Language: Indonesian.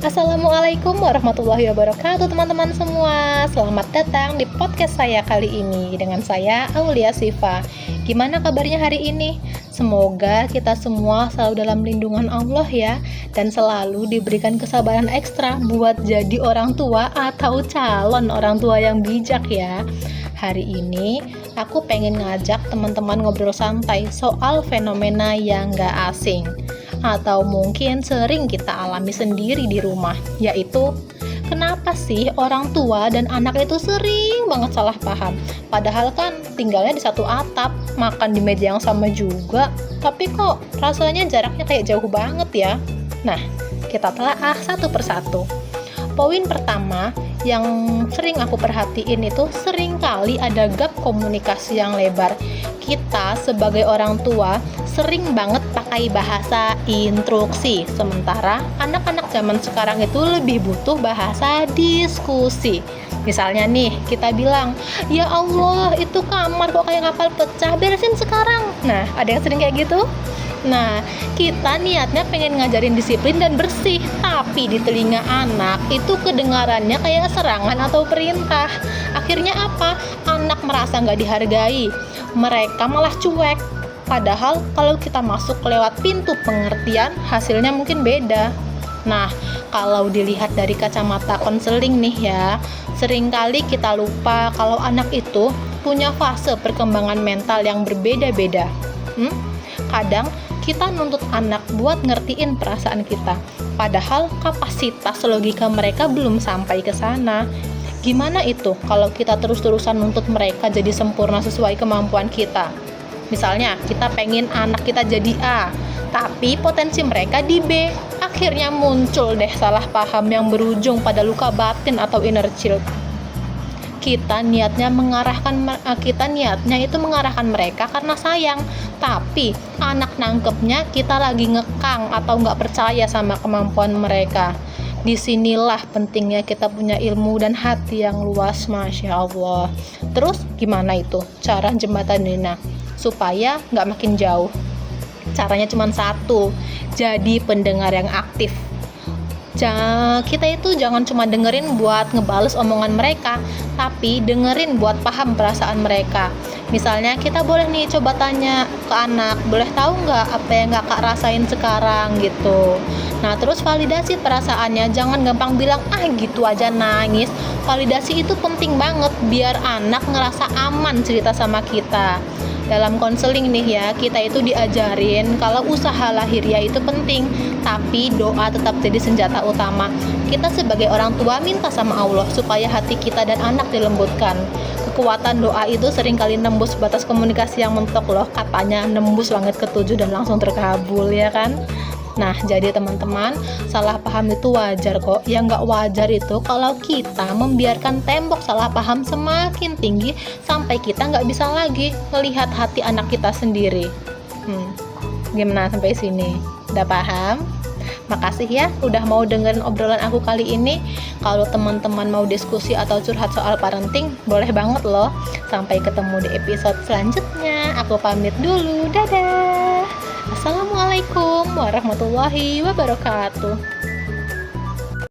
Assalamualaikum warahmatullahi wabarakatuh teman-teman semua. Selamat datang di podcast saya kali ini dengan saya Aulia Sifa. Gimana kabarnya hari ini? Semoga kita semua selalu dalam lindungan Allah ya, dan selalu diberikan kesabaran ekstra buat jadi orang tua atau calon orang tua yang bijak ya. Hari ini aku pengen ngajak teman-teman ngobrol santai soal fenomena yang gak asing atau mungkin sering kita alami sendiri di rumah, yaitu kenapa sih orang tua dan anak itu sering banget salah paham, padahal kan tinggalnya di satu atap, makan di meja yang sama juga, tapi kok rasanya jaraknya kayak jauh banget ya. Nah, kita telaah satu persatu. Poin pertama yang sering aku perhatiin itu sering kali ada gap komunikasi yang lebar. Kita sebagai orang tua sering banget pakai bahasa instruksi, sementara anak-anak zaman sekarang itu lebih butuh bahasa diskusi. Misalnya nih, kita bilang, ya Allah, itu kamar kok kayak kapal pecah, beresin sekarang. Nah, ada yang sering kayak gitu? Nah, kita niatnya pengen ngajarin disiplin dan bersih, tapi di telinga anak itu kedengarannya kayak serangan atau perintah. Akhirnya apa? Anak merasa nggak dihargai, mereka malah cuek. Padahal kalau kita masuk lewat pintu pengertian, hasilnya mungkin beda. Nah, kalau dilihat dari kacamata konseling nih ya, seringkali kita lupa kalau anak itu punya fase perkembangan mental yang berbeda-beda. Kadang kita nuntut anak buat ngertiin perasaan kita, padahal kapasitas logika mereka belum sampai ke sana. Gimana itu kalau kita terus-terusan nuntut mereka jadi sempurna sesuai kemampuan kita? Misalnya, kita pengen anak kita jadi A, tapi potensi mereka di B. Akhirnya muncul deh salah paham yang berujung pada luka batin atau inner child. Kita niatnya itu mengarahkan mereka karena sayang, tapi anak nangkepnya kita lagi ngekang atau nggak percaya sama kemampuan mereka. Disinilah pentingnya kita punya ilmu dan hati yang luas, Masya Allah. Terus gimana itu cara jembataninnya supaya nggak makin jauh? Caranya cuma satu, jadi pendengar yang aktif. Kita itu jangan cuma dengerin buat ngebales omongan mereka, tapi dengerin buat paham perasaan mereka. Misalnya kita boleh nih coba tanya ke anak, boleh tahu nggak apa yang kakak rasain sekarang gitu. Nah, terus validasi perasaannya, jangan gampang bilang gitu aja nangis. Validasi itu penting banget biar anak ngerasa aman cerita sama kita. Dalam konseling nih ya, kita itu diajarin kalau usaha lahiriah itu penting, tapi doa tetap jadi senjata utama. Kita sebagai orang tua minta sama Allah supaya hati kita dan anak dilembutkan. Kekuatan doa itu seringkali nembus batas komunikasi yang mentok loh, katanya nembus langit ketujuh dan langsung terkabul ya kan. Nah, jadi teman-teman, salah paham itu wajar kok. Yang nggak wajar itu kalau kita membiarkan tembok salah paham semakin tinggi sampai kita nggak bisa lagi melihat hati anak kita sendiri. Gimana sampai sini? Udah paham? Makasih ya udah mau dengerin obrolan aku kali ini. Kalau teman-teman mau diskusi atau curhat soal parenting, boleh banget loh. Sampai ketemu di episode selanjutnya. Aku pamit dulu. Dadah. Assalamualaikum warahmatullahi wabarakatuh.